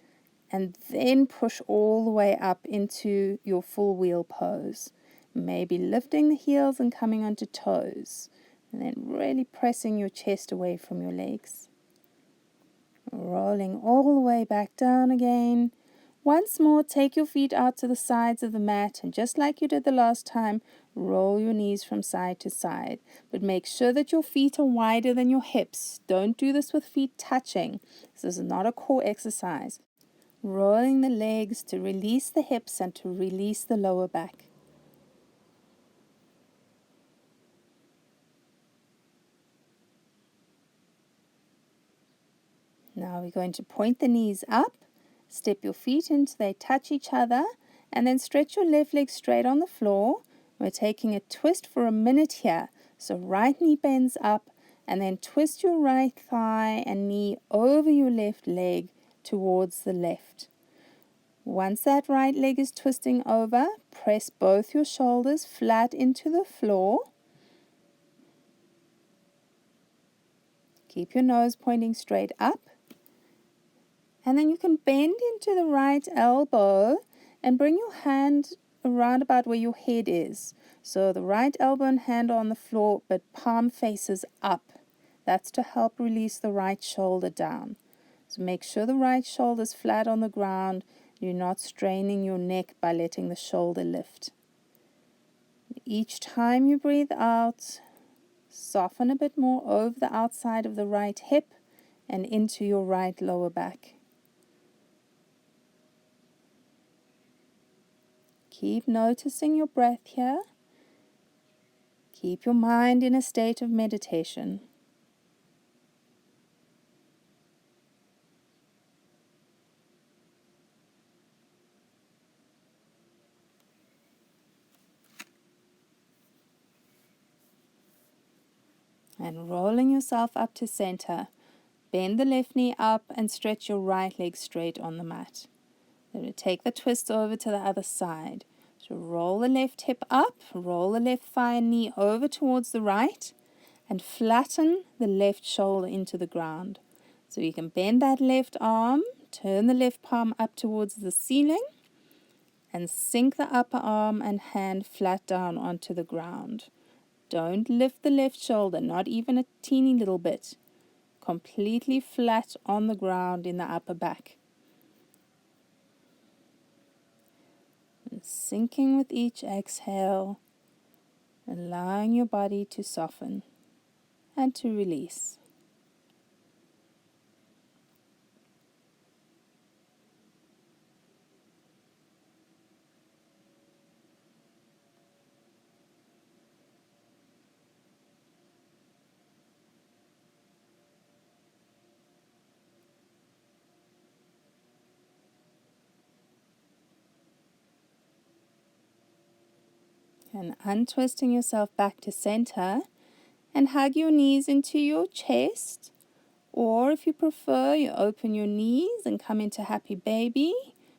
Speaker 1: and then push all the way up into your full wheel pose. Maybe lifting the heels and coming onto toes. And then really pressing your chest away from your legs. Rolling all the way back down again. Once more, take your feet out to the sides of the mat, and just like you did the last time, roll your knees from side to side. But make sure that your feet are wider than your hips. Don't do this with feet touching. This is not a core exercise. Rolling the legs to release the hips and to release the lower back. Now we're going to point the knees up, step your feet until they touch each other, and then stretch your left leg straight on the floor. We're taking a twist for a minute here. So right knee bends up, and then twist your right thigh and knee over your left leg towards the left. Once that right leg is twisting over, press both your shoulders flat into the floor. Keep your nose pointing straight up. And then you can bend into the right elbow and bring your hand around about where your head is. So the right elbow and hand are on the floor, but palm faces up. That's to help release the right shoulder down. So make sure the right shoulder is flat on the ground. You're not straining your neck by letting the shoulder lift. Each time you breathe out, soften a bit more over the outside of the right hip and into your right lower back. Keep noticing your breath here. Keep your mind in a state of meditation. And rolling yourself up to center. Bend the left knee up and stretch your right leg straight on the mat. Then take the twist over to the other side. So roll the left hip up, roll the left thigh and knee over towards the right, and flatten the left shoulder into the ground. So you can bend that left arm, turn the left palm up towards the ceiling, and sink the upper arm and hand flat down onto the ground. Don't lift the left shoulder, not even a teeny little bit. Completely flat on the ground in the upper back. And sinking with each exhale, allowing your body to soften and to release. And untwisting yourself back to center and hug your knees into your chest. Or if you prefer, you open your knees and come into happy baby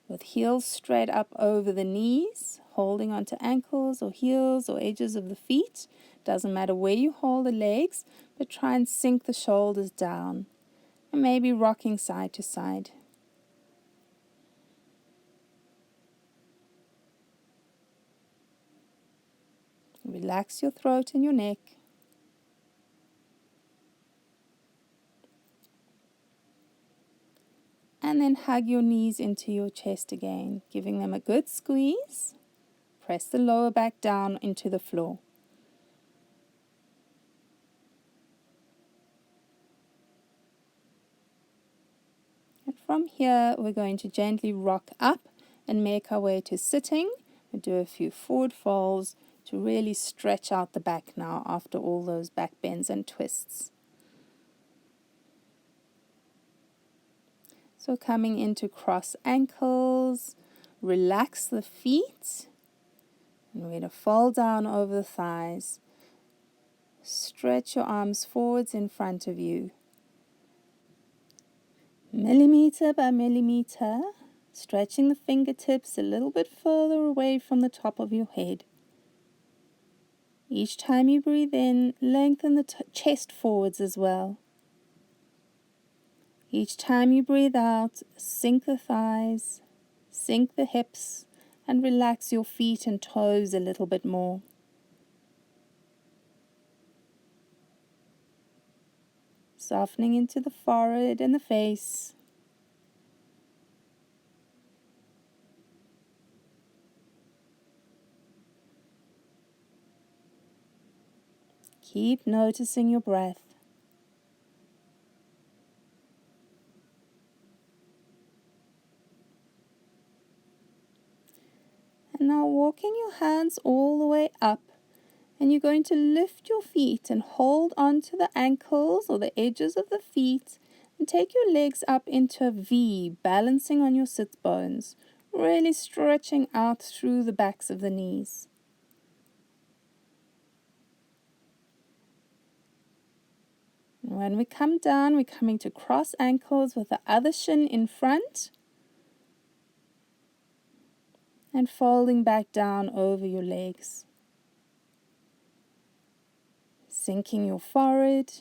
Speaker 1: with heels straight up over the knees, holding onto ankles or heels or edges of the feet. Doesn't matter where you hold the legs, but try and sink the shoulders down. And maybe rocking side to side. Relax your throat and your neck. And then hug your knees into your chest again, giving them a good squeeze. Press the lower back down into the floor. And from here, we're going to gently rock up and make our way to sitting. We'll do a few forward folds to really stretch out the back now after all those back bends and twists. So coming into cross ankles, relax the feet. And we're going to fall down over the thighs. Stretch your arms forwards in front of you. Millimeter by millimeter, stretching the fingertips a little bit further away from the top of your head. Each time you breathe in, lengthen the chest forwards as well. Each time you breathe out, sink the thighs, sink the hips, and relax your feet and toes a little bit more. Softening into the forehead and the face. Keep noticing your breath. And now walking your hands all the way up, and you're going to lift your feet and hold onto the ankles or the edges of the feet and take your legs up into a V, balancing on your sit bones, really stretching out through the backs of the knees. And when we come down, we're coming to cross ankles with the other shin in front and folding back down over your legs. Sinking your forehead,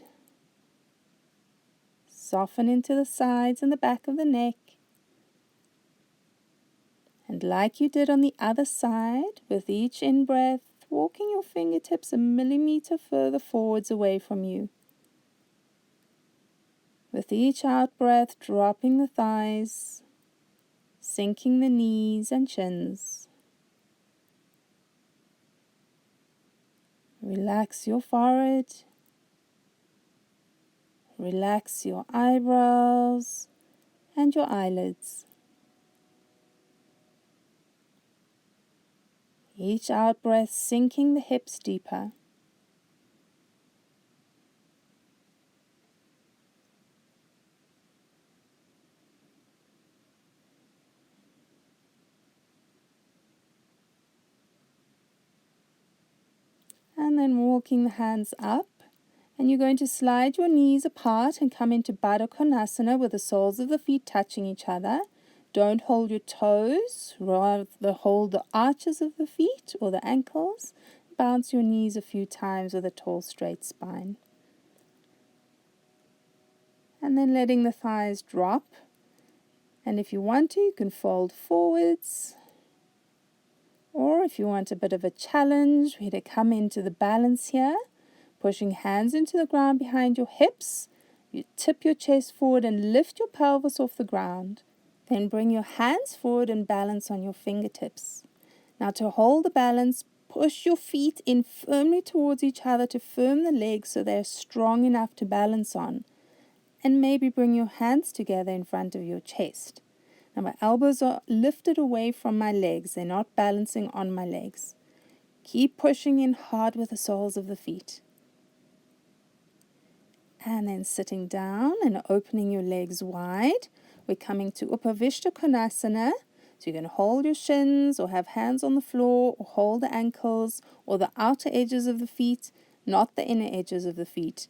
Speaker 1: soften into the sides and the back of the neck. And like you did on the other side, with each in-breath, walking your fingertips a millimeter further forwards away from you. With each out-breath, dropping the thighs, sinking the knees and shins. Relax your forehead. Relax your eyebrows and your eyelids. Each out-breath sinking the hips deeper. And then walking the hands up. And you're going to slide your knees apart and come into Baddha Konasana with the soles of the feet touching each other. Don't hold your toes, rather hold the arches of the feet or the ankles. Bounce your knees a few times with a tall, straight spine. And then letting the thighs drop. And if you want to, you can fold forwards Or if you want a bit of a challenge, we're going to come into the balance here, pushing hands into the ground behind your hips. You tip your chest forward and lift your pelvis off the ground. Then bring your hands forward and balance on your fingertips. Now to hold the balance, push your feet in firmly towards each other to firm the legs so they're strong enough to balance on. And maybe bring your hands together in front of your chest. Now my elbows are lifted away from my legs. They're not balancing on my legs. Keep pushing in hard with the soles of the feet. And then sitting down and opening your legs wide. We're coming to Upavishta Konasana. So you're going to hold your shins or have hands on the floor or hold the ankles or the outer edges of the feet, not the inner edges of the feet.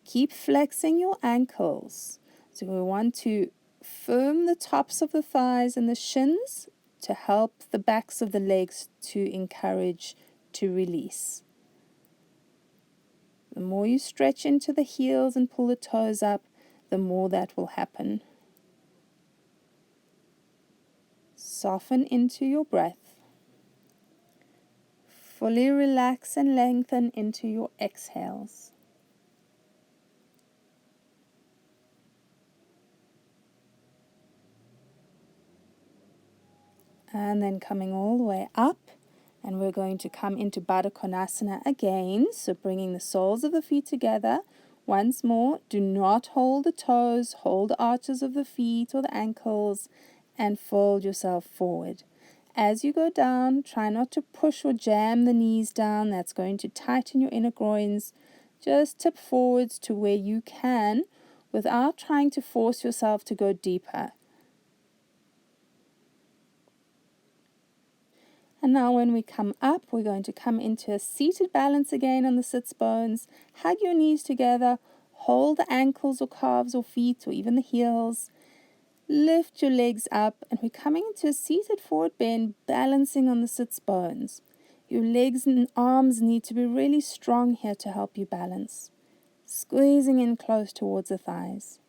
Speaker 1: Keep flexing your ankles. So we want to firm the tops of the thighs and the shins to help the backs of the legs to encourage to release. The more you stretch into the heels and pull the toes up, the more that will happen. Soften into your breath. Fully relax and lengthen into your exhales. And then coming all the way up. And we're going to come into Baddha Konasana again. So bringing the soles of the feet together. Once more, do not hold the toes, hold the arches of the feet or the ankles and fold yourself forward. As you go down, try not to push or jam the knees down. That's going to tighten your inner groins. Just tip forwards to where you can without trying to force yourself to go deeper. And now when we come up, we're going to come into a seated balance again on the sits bones. Hug your knees together. Hold the ankles or calves or feet or even the heels. Lift your legs up and we're coming into a seated forward bend, balancing on the sits bones. Your legs and arms need to be really strong here to help you balance. Squeezing in close towards the thighs.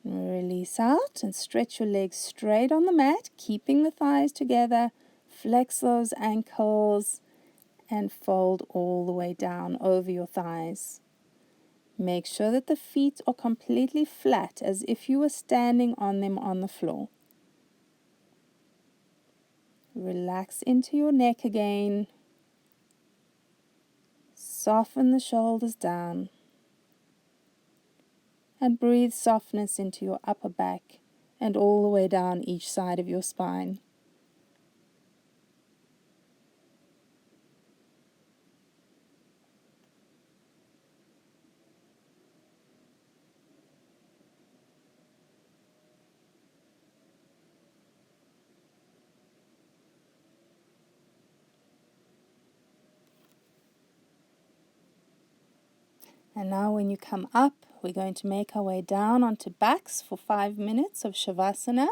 Speaker 1: Release out and stretch your legs straight on the mat, keeping the thighs together. Flex those ankles and fold all the way down over your thighs. Make sure that the feet are completely flat as if you were standing on them on the floor. Relax into your neck again. Soften the shoulders down. And breathe softness into your upper back and all the way down each side of your spine. And now when you come up, we're going to make our way down onto backs for 5 minutes of Shavasana.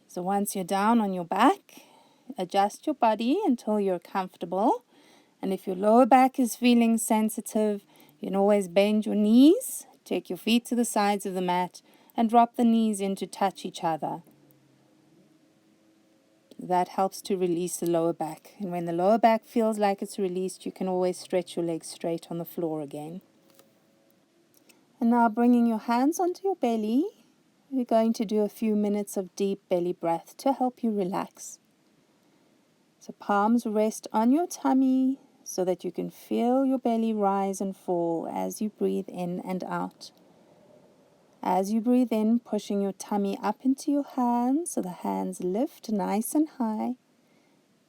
Speaker 1: So once you're down on your back, adjust your body until you're comfortable. And if your lower back is feeling sensitive, you can always bend your knees, take your feet to the sides of the mat, and drop the knees in to touch each other. That helps to release the lower back. And when the lower back feels like it's released, you can always stretch your legs straight on the floor again. And now bringing your hands onto your belly, we're going to do a few minutes of deep belly breath to help you relax. So palms rest on your tummy so that you can feel your belly rise and fall as you breathe in and out. As you breathe in, pushing your tummy up into your hands so the hands lift nice and high.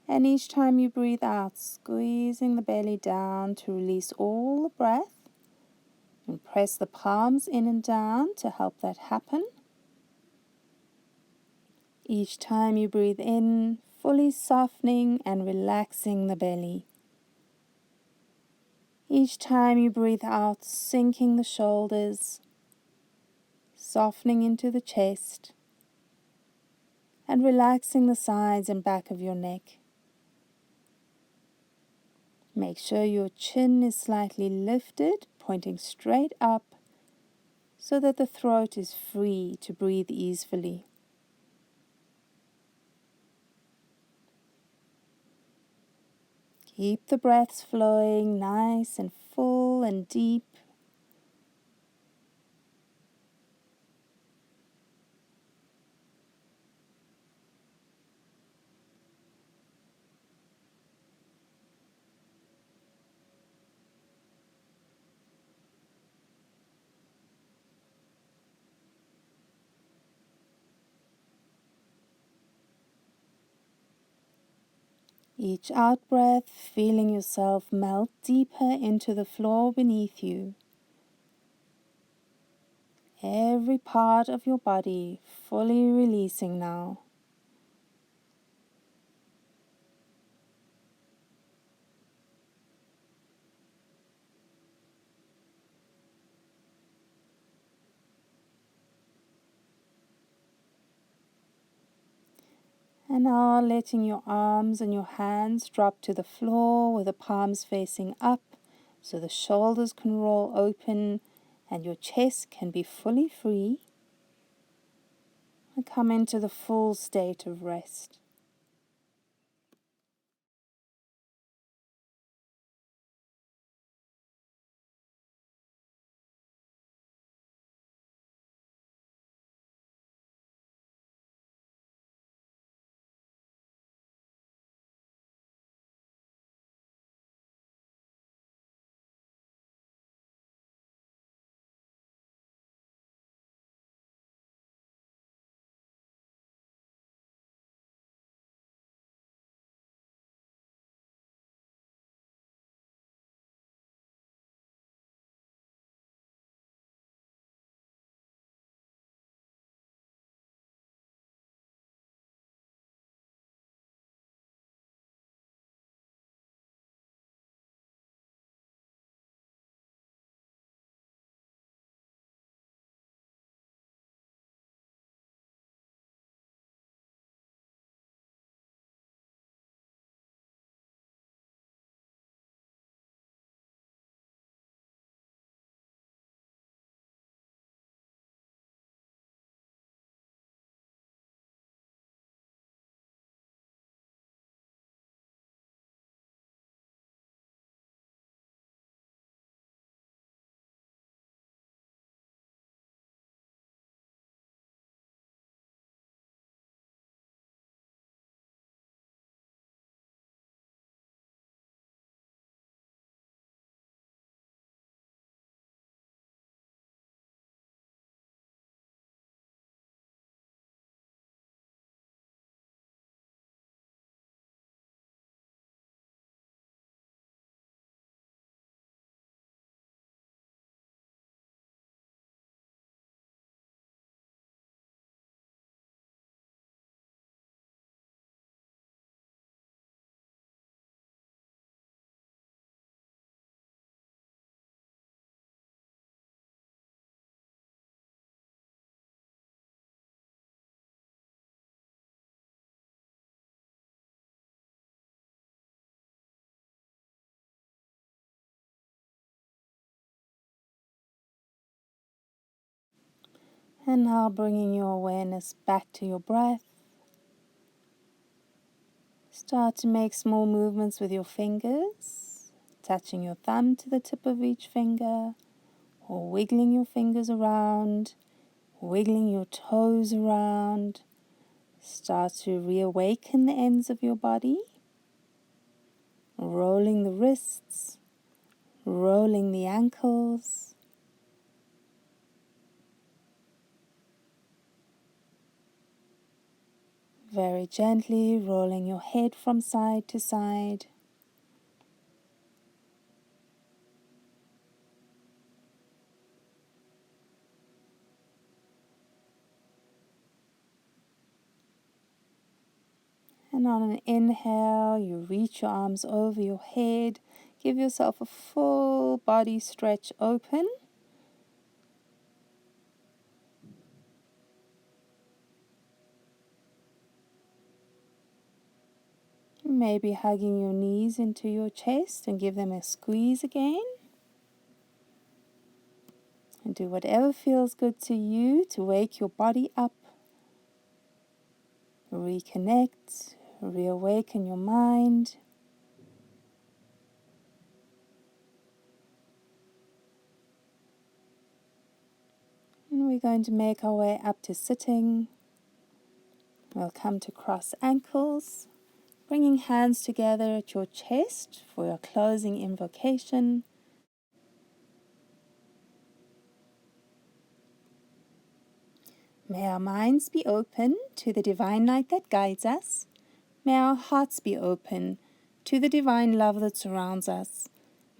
Speaker 1: And each time you breathe out, squeezing the belly down to release all the breath. And press the palms in and down to help that happen. Each time you breathe in, fully softening and relaxing the belly. Each time you breathe out, sinking the shoulders, softening into the chest, and relaxing the sides and back of your neck. Make sure your chin is slightly lifted, pointing straight up, so that the throat is free to breathe easily. Keep the breaths flowing nice and full and deep. Each out breath, feeling yourself melt deeper into the floor beneath you. Every part of your body fully releasing now. And now letting your arms and your hands drop to the floor with the palms facing up so the shoulders can roll open and your chest can be fully free. And come into the full state of rest. And now bringing your awareness back to your breath. Start to make small movements with your fingers, touching your thumb to the tip of each finger, or wiggling your fingers around, wiggling your toes around. Start to reawaken the ends of your body, rolling the wrists, rolling the ankles. Very gently rolling your head from side to side. And on an inhale, you reach your arms over your head. Give yourself a full body stretch open. Maybe hugging your knees into your chest and give them a squeeze again. And do whatever feels good to you to wake your body up. Reconnect, reawaken your mind. And we're going to make our way up to sitting. We'll come to cross ankles, bringing hands together at your chest for your closing invocation. May our minds be open to the divine light that guides us. May our hearts be open to the divine love that surrounds us.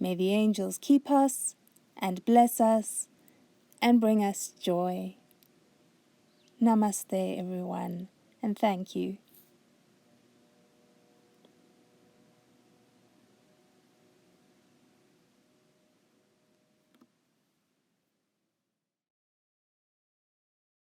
Speaker 1: May the angels keep us and bless us and bring us joy. Namaste, everyone, and thank you.